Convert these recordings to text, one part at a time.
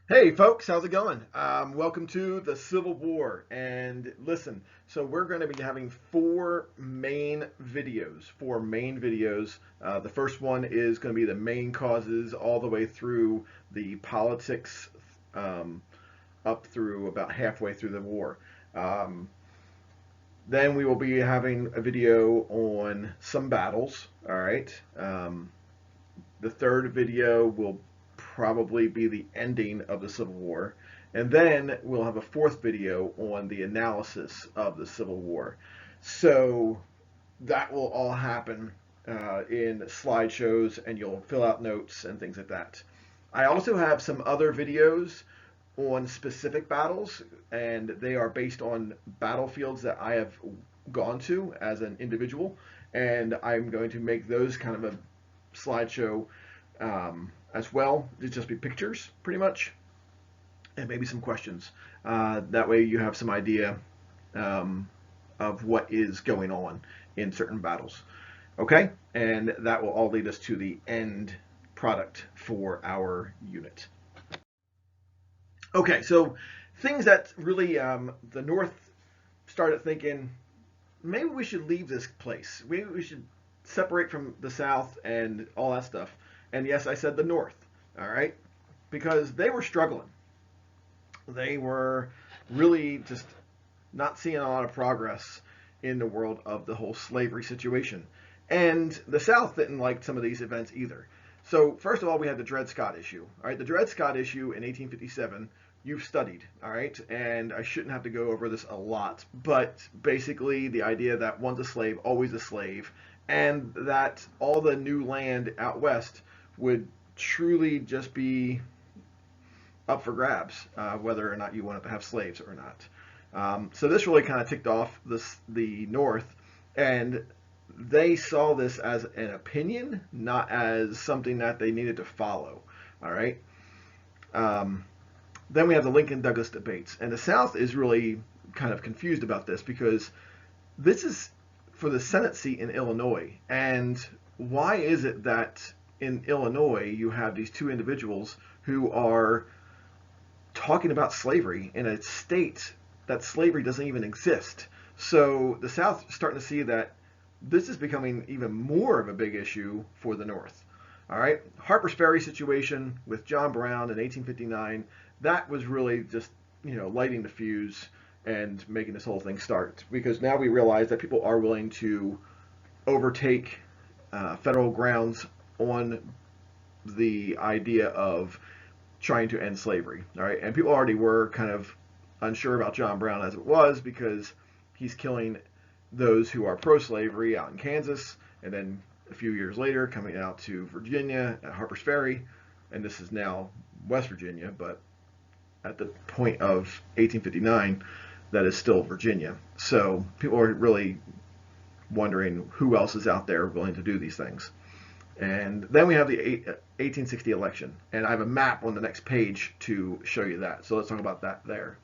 Hey folks, how's it going? Welcome to the Civil War. And listen, so we're going to be having four main videos. The first one is going to be the main causes all the way through the politics, um, up through about halfway through the war. Um, then we will be having a video on some battles. All right. The third video will probably be the ending of the Civil War. And then we'll have a fourth video on the analysis of the Civil War. So that will all happen in slideshows, and you'll fill out notes and things like that. I also have some other videos on specific battles, and they are based on battlefields that I have gone to as an individual, and I'm going to make those kind of a slideshow as well. It'd just be pictures, pretty much, and maybe some questions. That way, you have some idea um, of what is going on in certain battles. Okay, and that will all lead us to the end product for our unit. Okay, so things that really the North started thinking maybe we should leave this place. Maybe we should separate from the South and all that stuff. And yes, I said the North, all right, because they were struggling. They were really just not seeing a lot of progress in the world of the whole slavery situation. And the South didn't like some of these events either. So first of all, we had the Dred Scott issue. All right, the Dred Scott issue in 1857. You've studied, all right, and I shouldn't have to go over this a lot, but basically the idea that one's a slave, always a slave, and that all the new land out west would truly just be up for grabs, whether or not you wanted to have slaves or not. So this really kind of ticked off the North, and they saw this as an opinion, not as something that they needed to follow. All right. Um, then we have the Lincoln Douglas debates, and the South is really kind of confused about this because this is for the Senate seat in Illinois. And why is it that in Illinois you have these two individuals who are talking about slavery in a state that slavery doesn't even exist? So the South is starting to see that this is becoming even more of a big issue for the North. All right, Harper's Ferry situation with John Brown in 1859, that was really just, lighting the fuse and making this whole thing start, because now we realize that people are willing to overtake federal grounds on the idea of trying to end slavery. All right, and people already were kind of unsure about John Brown as it was because he's killing those who are pro-slavery out in Kansas, and then a few years later coming out to Virginia at Harper's Ferry, and this is now West Virginia, but at the point of 1859, that is still Virginia. So people are really wondering who else is out there willing to do these things. And then we have the 1860 election, and I have a map on the next page to show you that. So let's talk about that there.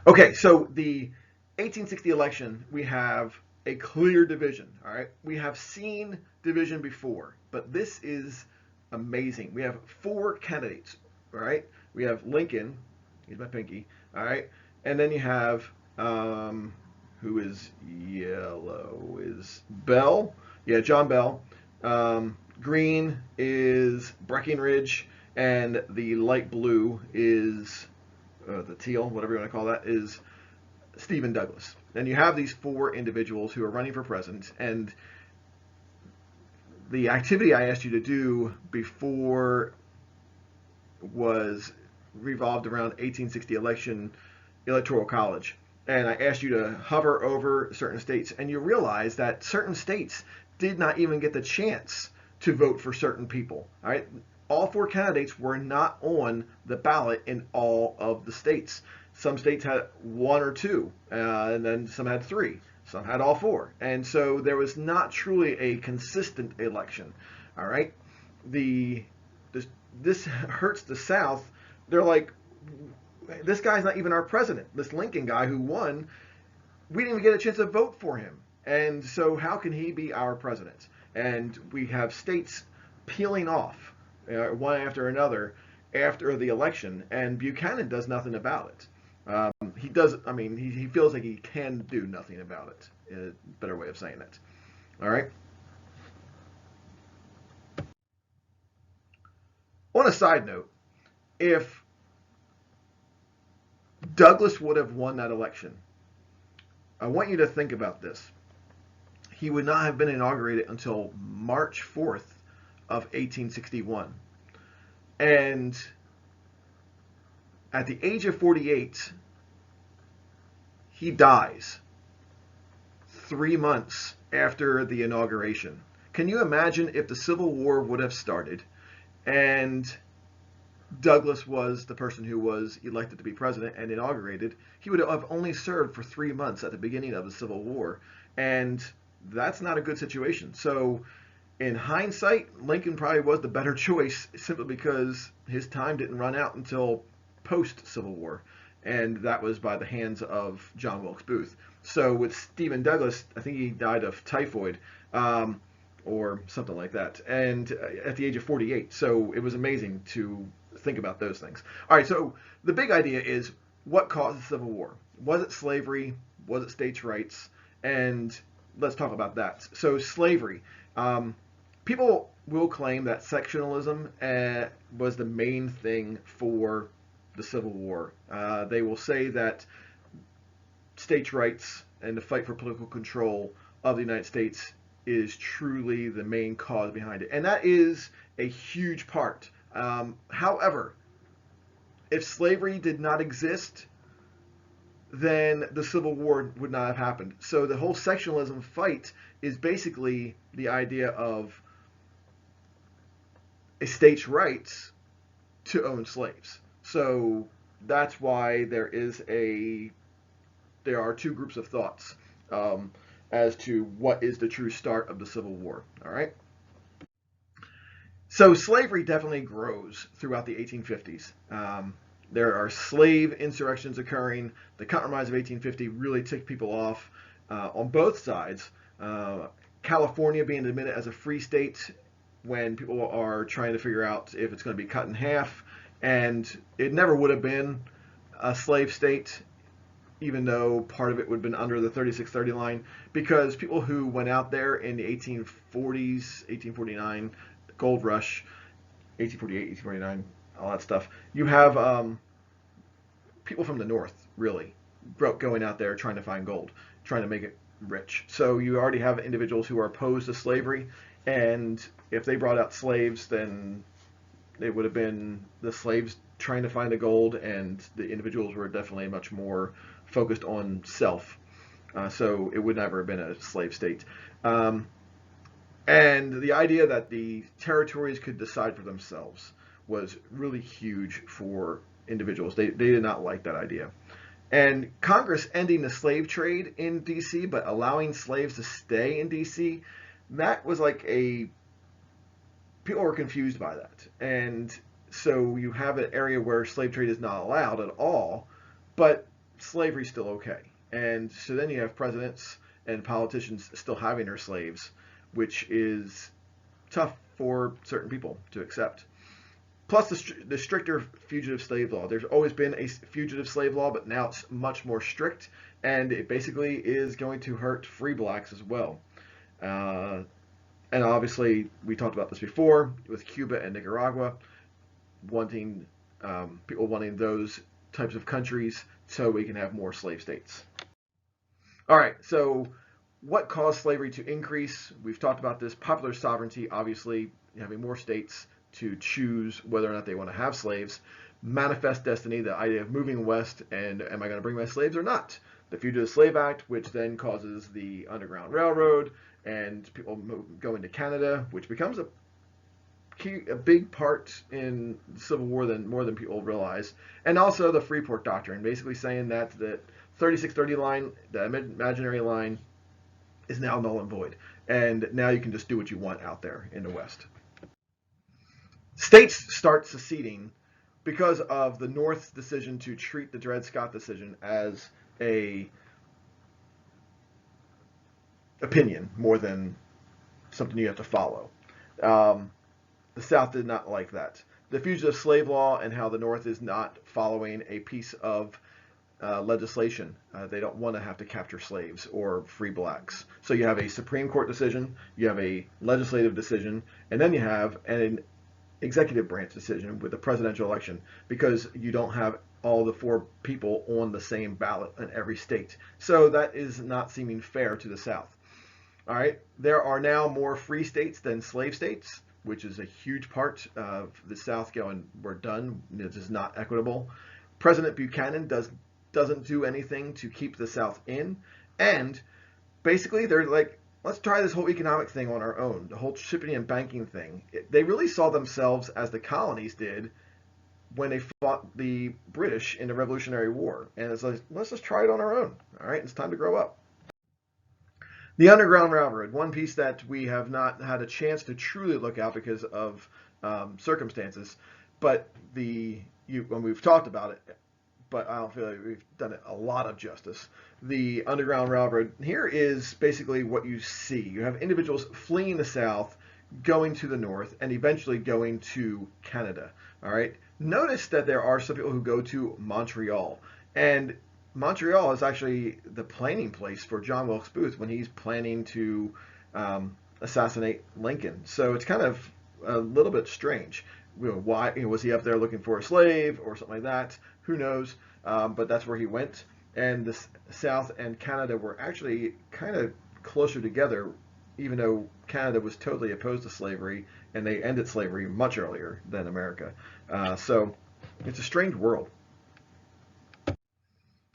Okay, so the 1860 election, we have a clear division. All right, we have seen division before, but this is amazing. We have four candidates. All right, we have Lincoln. He's my pinky. All right, and then you have who is yellow is Bell. Yeah, John Bell. Green is Breckinridge, and the light blue is the teal, whatever you want to call that, is Stephen Douglas. And you have these four individuals who are running for president, and the activity I asked you to do before was revolved around 1860 election electoral college. And I asked you to hover over certain states, and you realize that certain states did not even get the chance to vote for certain people. All right, all four candidates were not on the ballot in all of the states. Some states had one or two, and then some had three. Some had all four, and so there was not truly a consistent election. All right, the this hurts the South. They're like, this guy's not even our president. This Lincoln guy who won, we didn't even get a chance to vote for him. And so how can he be our president? And we have states peeling off one after another. after the election, and Buchanan does nothing about it. He does. I mean, he feels like he can do nothing about it. A better way of saying it. All right. On a side note, if Douglas would have won that election, I want you to think about this. He would not have been inaugurated until March 4th of 1861. And at the age of 48, he dies 3 months after the inauguration. Can you imagine if the Civil War would have started and Douglas was the person who was elected to be president and inaugurated? He would have only served for 3 months at the beginning of the Civil War. And that's not a good situation. So in hindsight, Lincoln probably was the better choice simply because his time didn't run out until post-Civil War, and that was by the hands of John Wilkes Booth. So with Stephen Douglas, I think he died of typhoid or something like that, and at the age of 48. So it was amazing to think about those things. All right, so the big idea is what caused the Civil War? Was it slavery? Was it states' rights? And let's talk about that. So slavery. People will claim that sectionalism was the main thing for the Civil War. They will say that states' rights and the fight for political control of the United States is truly the main cause behind it. And that is a huge part. However, if slavery did not exist, then the Civil War would not have happened. So the whole sectionalism fight is basically the idea of a state's rights to own slaves. So that's why there are two groups of thoughts as to what is the true start of the Civil War. All right. So slavery definitely grows throughout the 1850s. There are slave insurrections occurring. The Compromise of 1850 really ticked people off on both sides. California being admitted as a free state when people are trying to figure out if it's going to be cut in half. And it never would have been a slave state, even though part of it would have been under the 3630 line, because people who went out there in the 1840s, 1849, gold rush, 1848, 1849, all that stuff, you have people from the north, really, going out there trying to find gold, trying to make it rich. So you already have individuals who are opposed to slavery, and if they brought out slaves, then it would have been the slaves trying to find the gold, and the individuals were definitely much more focused on self. So it would never have been a slave state. And the idea that the territories could decide for themselves was really huge for individuals. They did not like that idea. And Congress ending the slave trade in D.C., but allowing slaves to stay in D.C., that was like people were confused by that. And so you have an area where slave trade is not allowed at all, but slavery's still okay. And so then you have presidents and politicians still having their slaves, which is tough for certain people to accept. Plus the stricter fugitive slave law. There's always been a fugitive slave law, but now it's much more strict, and it basically is going to hurt free blacks as well. And obviously, we talked about this before with Cuba and Nicaragua, people wanting those types of countries so we can have more slave states. All right, so what caused slavery to increase? We've talked about this. Popular sovereignty, obviously, having more states to choose whether or not they want to have slaves. Manifest destiny, the idea of moving west and am I going to bring my slaves or not? The Fugitive Slave Act, which then causes the Underground Railroad, and people go into Canada, which becomes a big part in the Civil War more than people realize. And also the Freeport Doctrine, basically saying that the 3630 line, the imaginary line, is now null and void. And now you can just do what you want out there in the West. States start seceding because of the North's decision to treat the Dred Scott decision as a opinion more than something you have to follow. The South did not like that. the fugitive slave law and how the North is not following a piece of legislation. They don't want to have to capture slaves or free blacks. So you have a Supreme Court decision, you have a legislative decision, and then you have an executive branch decision with the presidential election, because you don't have all the 4 people on the same ballot in every state. So that is not seeming fair to the South. All right, there are now more free states than slave states, which is a huge part of the South going, we're done. This is not equitable. President Buchanan doesn't do anything to keep the South in, and basically they're like, let's try this whole economic thing on our own, the whole shipping and banking thing. They really saw themselves as the colonies did when they fought the British in the Revolutionary War, and it's like, let's just try it on our own. All right, it's time to grow up. The Underground Railroad, one piece that we have not had a chance to truly look at because of circumstances, but when we've talked about it, but I don't feel like we've done it a lot of justice. The Underground Railroad here is basically what you see. You have individuals fleeing the South, going to the North, and eventually going to Canada. All right. Notice that there are some people who go to Montreal, and Montreal is actually the planning place for John Wilkes Booth when he's planning to assassinate Lincoln. So it's kind of a little bit strange. Why was he up there looking for a slave or something like that? Who knows? But that's where he went. And the South and Canada were actually kind of closer together, even though Canada was totally opposed to slavery, and they ended slavery much earlier than America. So it's a strange world.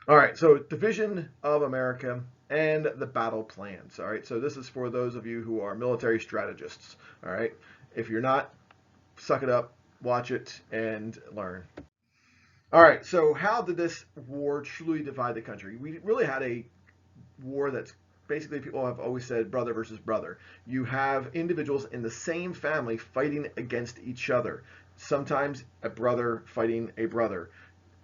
All right, so division of America and the battle plans. All right, so this is for those of you who are military strategists. All right, if you're not, suck it up, watch it, and learn. All right, so how did this war truly divide the country? We really had a war that's basically, people have always said brother versus brother. You have individuals in the same family fighting against each other. Sometimes a brother fighting a brother.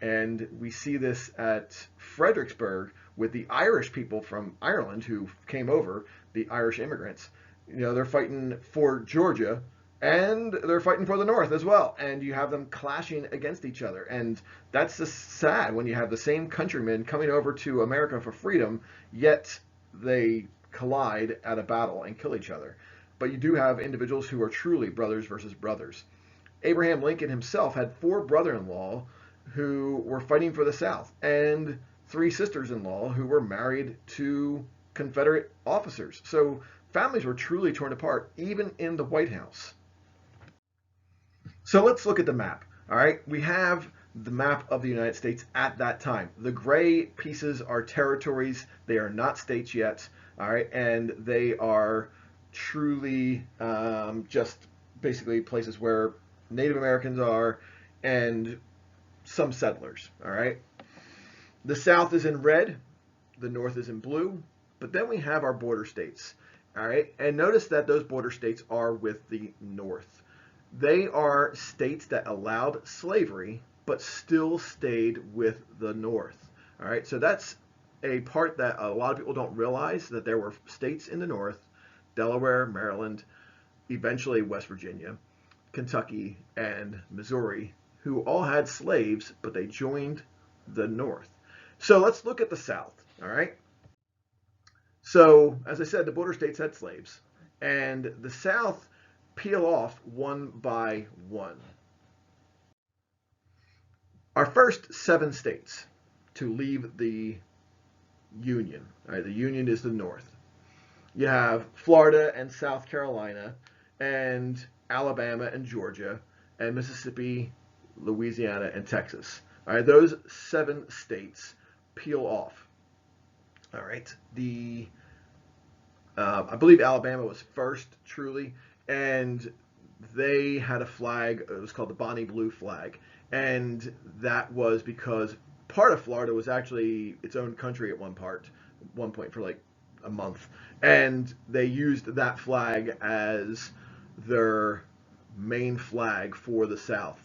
And we see this at Fredericksburg with the Irish people from Ireland who came over, the Irish immigrants. You know, they're fighting for Georgia, and they're fighting for the North as well, and you have them clashing against each other. And that's just sad when you have the same countrymen coming over to America for freedom, yet they collide at a battle and kill each other. But you do have individuals who are truly brothers versus brothers. Abraham Lincoln himself had 4 brother-in-law who were fighting for the South, and 3 sisters-in-law who were married to Confederate officers. So families were truly torn apart, even in the White House. So let's look at the map. All right, we have the map of the United States at that time. The gray pieces are territories. They are not states yet. All right, and they are truly just basically places where Native Americans are and some settlers. All right, the South is in red, the North is in blue, but then we have our border states. All right, and notice that those border states are with the North. They are states that allowed slavery, but still stayed with the North. All right, so that's a part that a lot of people don't realize, that there were states in the North, Delaware, Maryland, eventually West Virginia, Kentucky, and Missouri, who all had slaves, but they joined the North. So let's look at the South, all right? So, as I said, the border states had slaves, and the South peel off one by one. Our first 7 states to leave the Union, all right, the Union is the North. You have Florida and South Carolina, and Alabama and Georgia, and Mississippi, Louisiana, and Texas. All right, those 7 states peel off. All right, I believe Alabama was first, truly, and they had a flag. It was called the Bonnie Blue flag, and that was because part of Florida was actually its own country at one point for like a month, and they used that flag as their main flag for the South,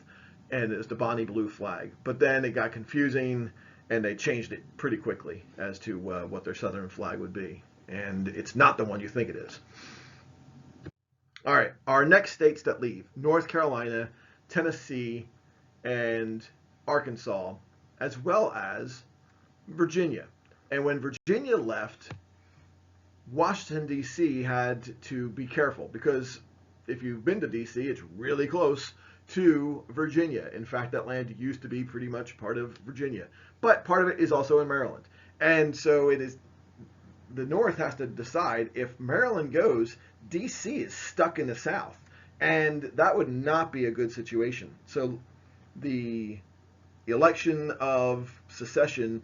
and it was the Bonnie Blue flag. But then it got confusing, and they changed it pretty quickly as to what their Southern flag would be, and it's not the one you think it is. All right, our next states that leave: North Carolina, Tennessee, and Arkansas, as well as Virginia. And when Virginia left, Washington, D.C. had to be careful because if you've been to D.C., it's really close to Virginia. In fact, that land used to be pretty much part of Virginia, but part of it is also in Maryland. And so it is the North has to decide if Maryland goes, D.C. is stuck in the South, and that would not be a good situation. So the election of secession,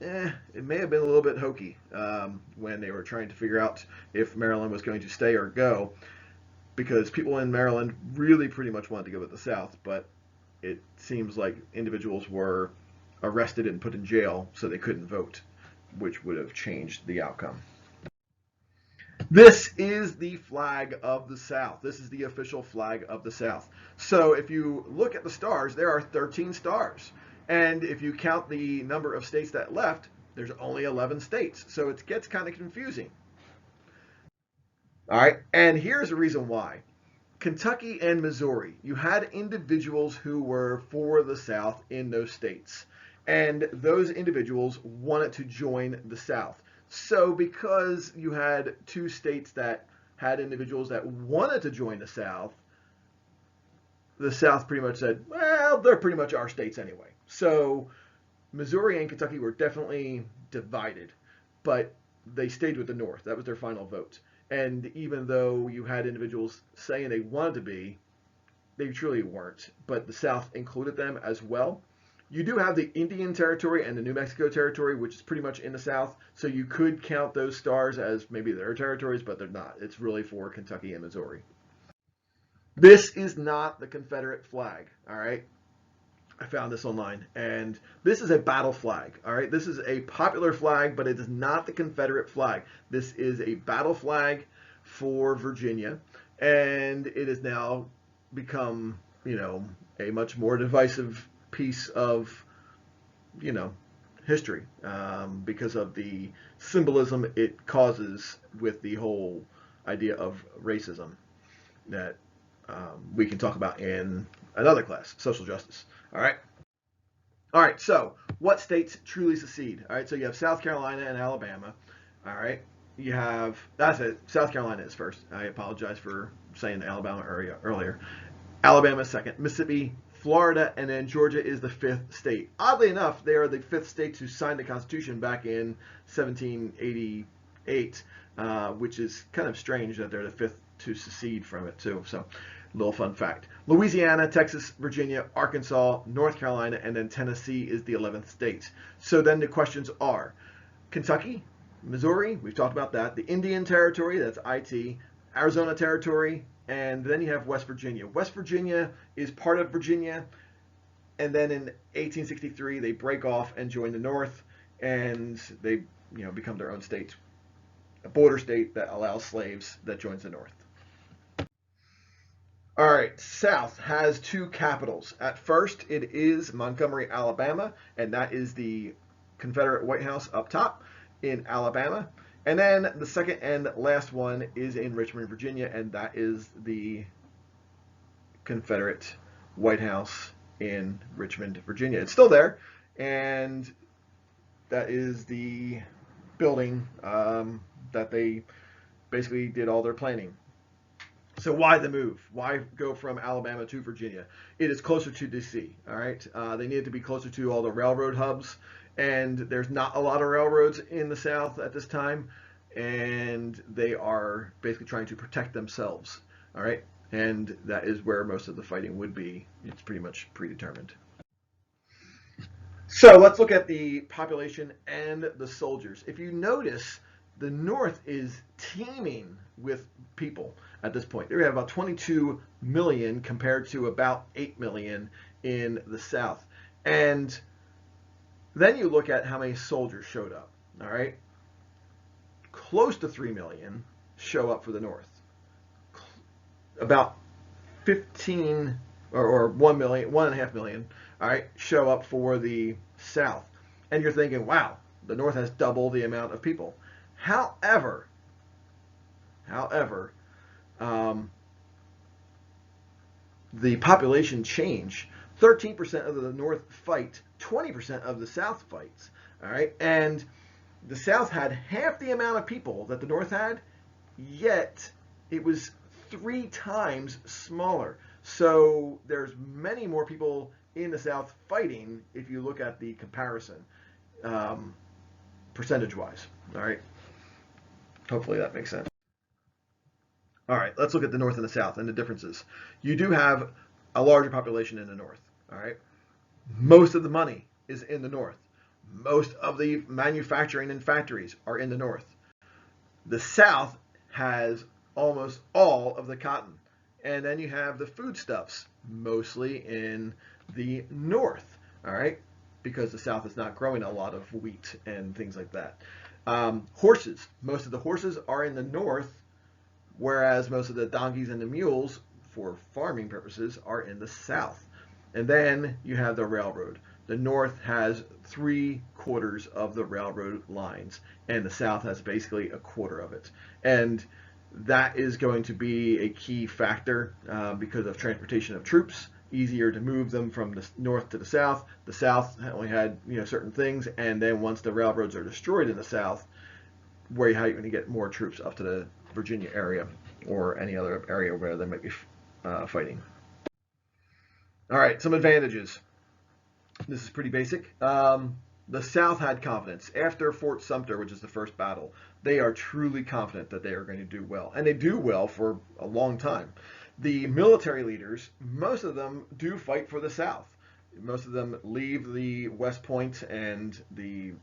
it may have been a little bit hokey when they were trying to figure out if Maryland was going to stay or go, because people in Maryland really pretty much wanted to go with the South, but it seems like individuals were arrested and put in jail so they couldn't vote, which would have changed the outcome. This is the flag of the South. This is the official flag of the South. So if you look at the stars, there are 13 stars. And if you count the number of states that left, there's only 11 states. So it gets kind of confusing. All right, and here's the reason why. Kentucky and Missouri, you had individuals who were for the South in those states. And those individuals wanted to join the South. So because you had two states that had individuals that wanted to join the South pretty much said, well, they're pretty much our states anyway. So Missouri and Kentucky were definitely divided, but they stayed with the North. That was their final vote. And even though you had individuals saying they wanted to be, they truly weren't. But the South included them as well. You do have the Indian Territory and the New Mexico Territory, which is pretty much in the South. So you could count those stars as maybe their territories, but they're not. It's really for Kentucky and Missouri. This is not the Confederate flag, all right? I found this online, and this is a battle flag, all right? This is a popular flag, but it is not the Confederate flag. This is a battle flag for Virginia, and it has now become, a much more divisive piece of, history because of the symbolism it causes with the whole idea of racism that we can talk about in another class, social justice. All right, so what states truly secede? All right, so you have South Carolina and Alabama. All right, that's it. South Carolina is first. I apologize for saying the Alabama area earlier. Alabama is second. Mississippi, Florida, and then Georgia is the fifth state. Oddly enough, they are the fifth state to sign the Constitution back in 1788, which is kind of strange that they're the fifth to secede from it too. So, little fun fact. Louisiana, Texas, Virginia, Arkansas, North Carolina, and then Tennessee is the 11th state. So then the questions are Kentucky, Missouri, we've talked about that, the Indian Territory, that's IT, Arizona Territory, and then you have West Virginia. West Virginia is part of Virginia, and then in 1863 they break off and join the North, and they become their own state, a border state that allows slaves that joins the North. All right, South has two capitals. At first, it is Montgomery, Alabama, and that is the Confederate White House up top in Alabama. And then the second and last one is in Richmond, Virginia, and that is the Confederate White House in Richmond, Virginia. It's still there, and that is the building that they basically did all their planning. So why the move? Why go from Alabama to Virginia? It is closer to D.C., all right? They needed to be closer to all the railroad hubs, and there's not a lot of railroads in the South at this time, and they are basically trying to protect themselves, all right? And that is where most of the fighting would be. It's pretty much predetermined. So let's look at the population and the soldiers. If you notice, the North is teeming with people at this point. They have about 22 million compared to about 8 million in the South. And then you look at how many soldiers showed up, all right? Close to 3 million show up for the North. About 15 or 1 million, 1.5 million, all right, show up for the South. And you're thinking, wow, the North has double the amount of people. However, the population change. 13% of the North fight, 20% of the South fights. All right, and the South had half the amount of people that the North had, yet it was 3 times smaller. So there's many more people in the South fighting if you look at the comparison, percentage-wise. All right, hopefully that makes sense. All right, let's look at the North and the South and the differences. You do have a larger population in the North. All right, most of the money is in the North. Most of the manufacturing and factories are in the North. The South has almost all of the cotton. And then you have the foodstuffs, mostly in the North, all right, because the South is not growing a lot of wheat and things like that. Horses, most of the horses are in the North, whereas most of the donkeys and the mules, for farming purposes, are in the South. And then you have the railroad. The North has 3/4 of the railroad lines, and the South has basically a quarter of it. And that is going to be a key factor because of transportation of troops. Easier to move them from the North to the South. The South only had certain things, and then once the railroads are destroyed in the South, how are you going to get more troops up to the Virginia area or any other area where they might be fighting? All right, some advantages. This is pretty basic. The South had confidence. After Fort Sumter, which is the first battle, they are truly confident that they are going to do well. And they do well for a long time. The military leaders, most of them do fight for the South. Most of them leave the West Point and the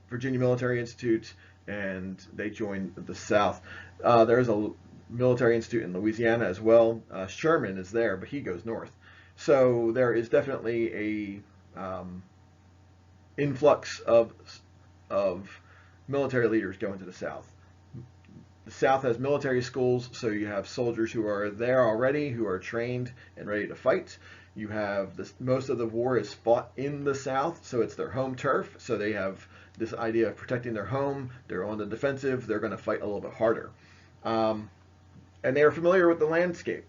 Virginia Military Institute, and they join the South. There is a military institute in Louisiana as well. Sherman is there, but he goes north. So there is definitely a influx of military leaders going to the South. The South has military schools, so you have soldiers who are there already, who are trained and ready to fight. You have most of the war is fought in the South, so it's their home turf. So they have this idea of protecting their home. They're on the defensive. They're going to fight a little bit harder. And they are familiar with the landscape.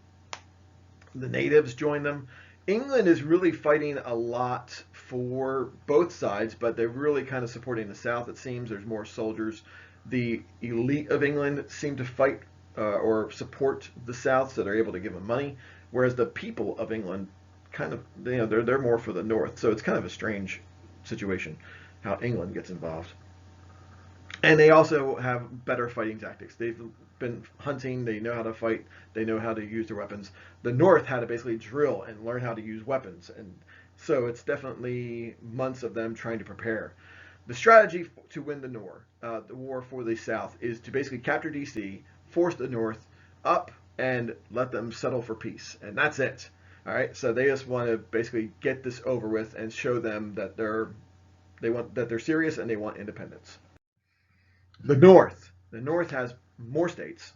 The natives join them. England is really fighting a lot for both sides, but they're really kind of supporting the South, it seems. There's more soldiers. The elite of England seem to fight or support the South, so they're able to give them money, whereas the people of England kind of, they're more for the North. So it's kind of a strange situation how England gets involved. And they also have better fighting tactics. They've been hunting, they know how to fight, they know how to use their weapons. The North had to basically drill and learn how to use weapons, and so it's definitely months of them trying to prepare. The strategy to win the war for the South, is to basically capture DC, force the North up, and let them settle for peace, and that's it. All right, so they just want to basically get this over with and show them that they're serious and they want independence. The North has more states,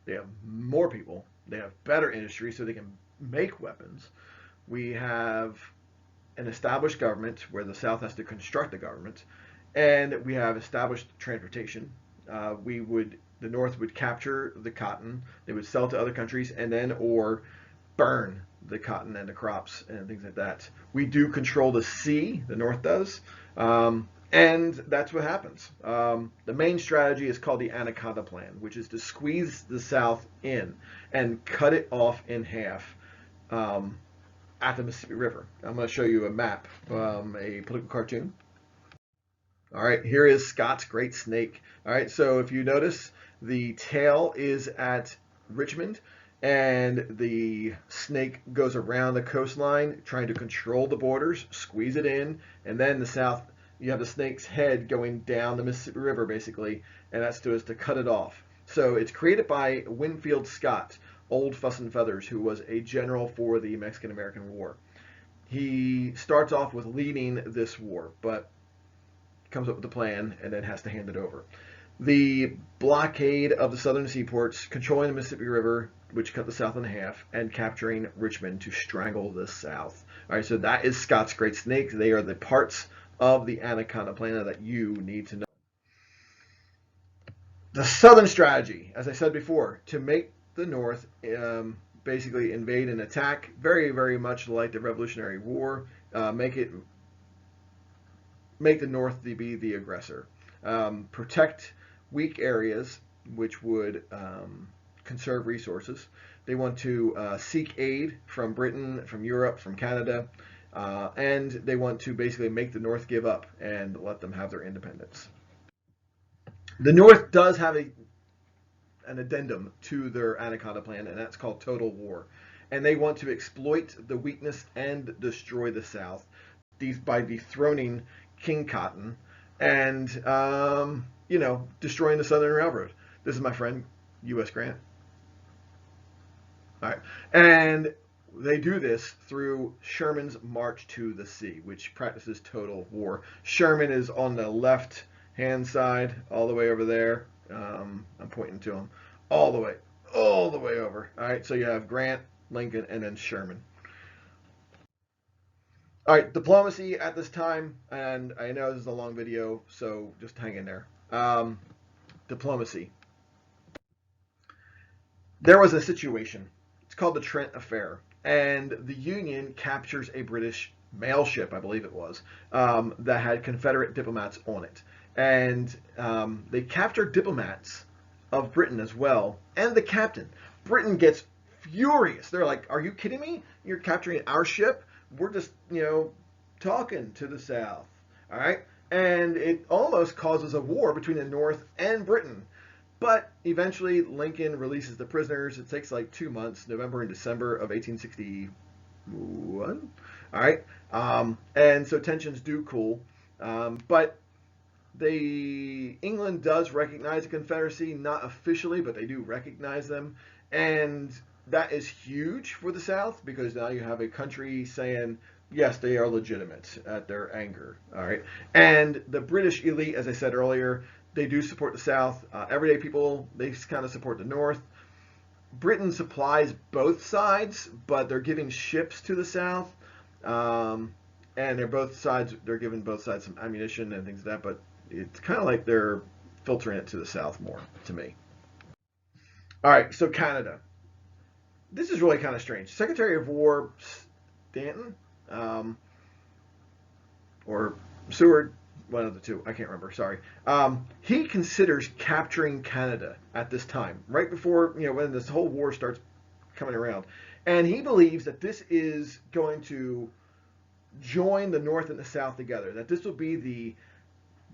they have more people, they have better industry so they can make weapons. We have an established government where the South has to construct the government, and we have established transportation. The North would capture the cotton, they would sell to other countries, and then or burn the cotton and the crops and things like that. We do control the sea, the North does. And that's what happens. The main strategy is called the Anaconda Plan, which is to squeeze the South in and cut it off in half at the Mississippi River. I'm going to show you a map, a political cartoon. All right, here is Scott's Great Snake. All right, so if you notice, the tail is at Richmond, and the snake goes around the coastline trying to control the borders, squeeze it in, and then the South, you have the snake's head going down the Mississippi River, basically, and that's to cut it off. So it's created by Winfield Scott, Old Fuss and Feathers, who was a general for the Mexican-American War. He starts off with leading this war, but comes up with a plan and then has to hand it over. The blockade of the southern seaports, controlling the Mississippi River, which cut the South in half, and capturing Richmond to strangle the South. All right, so that is Scott's Great Snake. They are the parts of the Anaconda Plan that you need to know. The Southern strategy, as I said before, to make the North basically invade and attack, very, very much like the Revolutionary War, make the North be the aggressor, protect weak areas, which would conserve resources. They want to seek aid from Britain, from Europe, from Canada, and they want to basically make the North give up and let them have their independence. The North does have an addendum to their Anaconda Plan, and that's called total war. And they want to exploit the weakness and destroy the South by dethroning King Cotton and, destroying the Southern Railroad. This is my friend, U.S. Grant. All right. And they do this through Sherman's March to the Sea, which practices total war. Sherman is on the left-hand side, all the way over there. I'm pointing to him. All the way over. All right, so you have Grant, Lincoln, and then Sherman. All right, diplomacy at this time, and I know this is a long video, so just hang in there. Diplomacy. There was a situation. It's called the Trent Affair, and the Union captures a British mail ship, I believe it was, that had Confederate diplomats on it. And they captured diplomats of Britain as well, and the captain. Britain gets furious. They're like, are you kidding me? You're capturing our ship? We're just, talking to the South. All right? And it almost causes a war between the North and Britain. But eventually Lincoln releases the prisoners. It takes like 2 months, November and December of 1861. All right? And so tensions do cool. But England does recognize the Confederacy, not officially, but they do recognize them. And that is huge for the South because now you have a country saying, yes, they are legitimate at their anger. All right. And the British elite, as I said earlier, they do support the South. Everyday people, they kind of support the North. Britain supplies both sides, but they're giving ships to the South. And they're giving both sides some ammunition and things like that, but it's kind of like they're filtering it to the South more, to me. All right, so Canada. This is really kind of strange. Secretary of War Stanton, or Seward, one of the two, I can't remember, sorry. He considers capturing Canada at this time, right before, when this whole war starts coming around. And he believes that this is going to join the North and the South together, that this will be the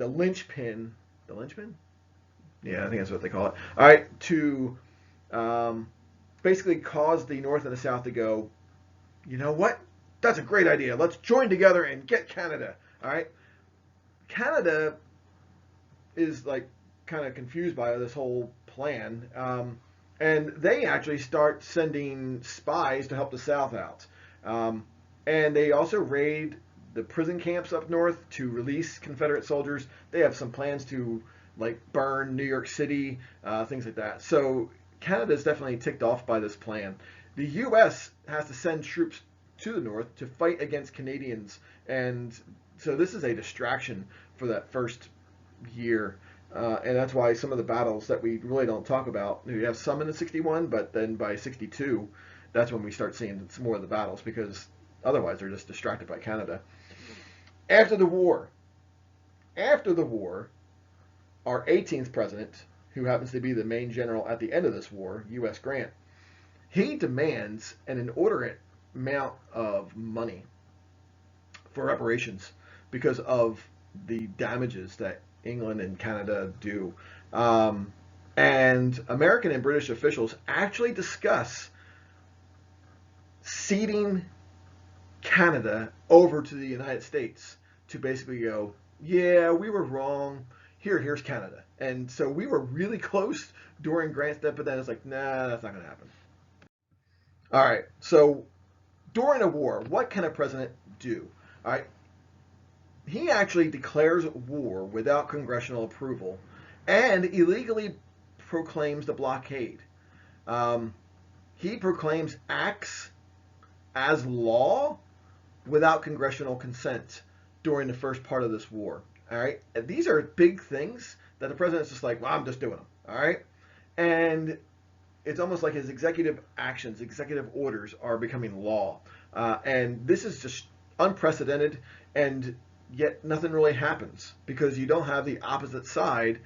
linchpin, yeah, I think that's what they call it, all right, to basically cause the North and the South to go, you know what, that's a great idea, let's join together and get Canada. All right, Canada is like kind of confused by this whole plan, and they actually start sending spies to help the South out, and they also raid the prison camps up north to release Confederate soldiers. They have some plans to like burn New York City, things like that. So Canada is definitely ticked off by this plan. The U.S. has to send troops to the North to fight against Canadians, and so this is a distraction for that first year. And that's why some of the battles that we really don't talk about, we have some in the 61, but then by 62, that's when we start seeing some more of the battles, because otherwise they're just distracted by Canada. After the war, our 18th president, who happens to be the main general at the end of this war, U.S. Grant, he demands an inordinate amount of money for reparations because of the damages that England and Canada do. And American and British officials actually discuss ceding Canada over to the United States to basically go, yeah, we were wrong. Here's Canada. And so we were really close during Grant's death, but then it's like, nah, that's not going to happen. All right, so during a war, what can a president do? All right, he actually declares war without congressional approval and illegally proclaims the blockade. He proclaims acts as law without congressional consent during the first part of this war. All right, and these are big things that the president's just like, well, I'm just doing them. All right, and it's almost like his executive actions, executive orders are becoming law. And this is just unprecedented, and yet nothing really happens because you don't have the opposite side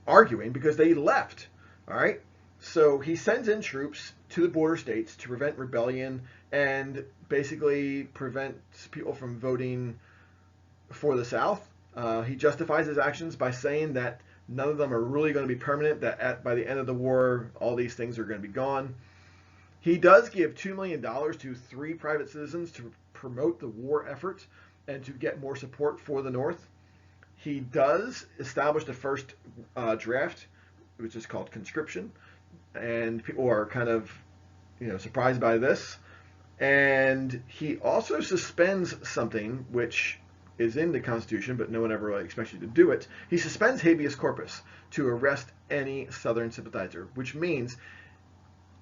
arguing because they left. All right. So he sends in troops to the border states to prevent rebellion and basically prevent people from voting for the South. He justifies his actions by saying that none of them are really going to be permanent, that by the end of the war, all these things are going to be gone. He does give $2 million to 3 private citizens to promote the war effort and to get more support for the North. He does establish the first draft, which is called conscription, and people are kind of, surprised by this. And he also suspends something which is in the Constitution, but no one ever really expects you to do it. He suspends habeas corpus to arrest any Southern sympathizer, which means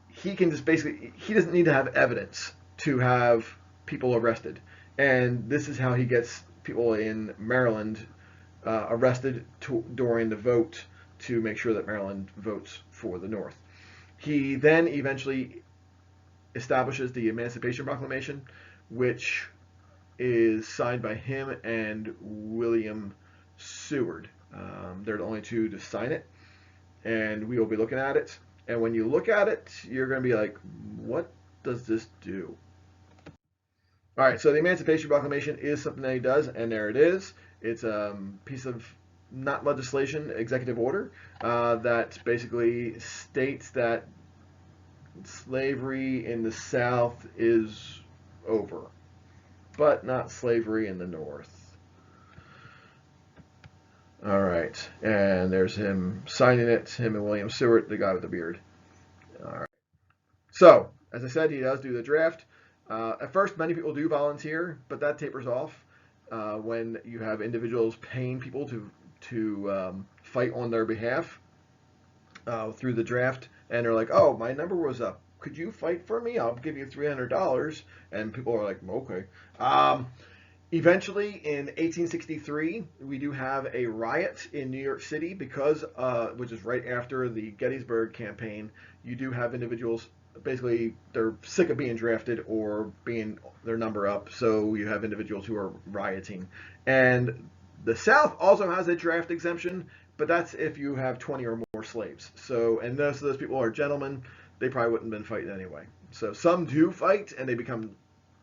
he can just basically, he doesn't need to have evidence to have people arrested. And this is how he gets people in Maryland arrested during the vote to make sure that Maryland votes for the North. He then eventually establishes the Emancipation Proclamation, which is signed by him and William Seward. They're the only two to sign it, and we will be looking at it. And when you look at it, you're going to be like, what does this do? All right, so the Emancipation Proclamation is something that he does, and there it is. It's a piece of, not legislation, executive order that basically states that slavery in the South is over, but not slavery in the North. All right, and there's him signing it, him and William Seward, the guy with the beard. All right. So, as I said, he does do the draft. At first, many people do volunteer, but that tapers off when you have individuals paying people to fight on their behalf through the draft, and they're like, "Oh, my number was up. Could you fight for me? I'll give you $300." And people are like, "Okay." Eventually, in 1863, we do have a riot in New York City because, which is right after the Gettysburg campaign. You do have individuals, basically, they're sick of being drafted or being their number up, so you have individuals who are rioting. And the South also has a draft exemption, but that's if you have 20 or more slaves. So, and most of those people are gentlemen. They probably wouldn't have been fighting anyway. So some do fight and they become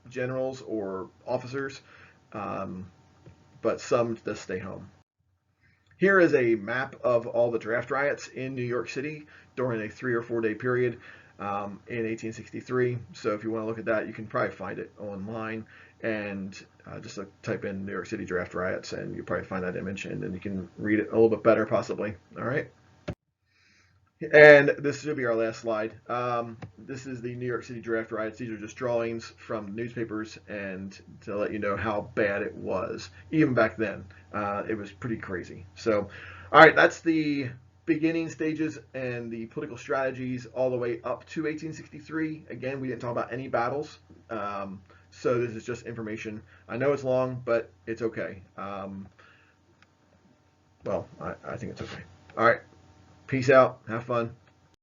generals or officers. But some just stay home. Here is a map of all the draft riots in New York City during a 3 or 4 day period in 1863. So if you want to look at that, you can probably find it online and just type in New York City draft riots and you'll probably find that image and then you can read it a little bit better possibly. All right. And this should be our last slide. This is the New York City draft riots. These are just drawings from newspapers and to let you know how bad it was. Even back then, it was pretty crazy. So, all right, that's the beginning stages and the political strategies all the way up to 1863. Again, we didn't talk about any battles. So this is just information. I know it's long, but it's okay. Well, I think it's okay. All right. Peace out. Have fun.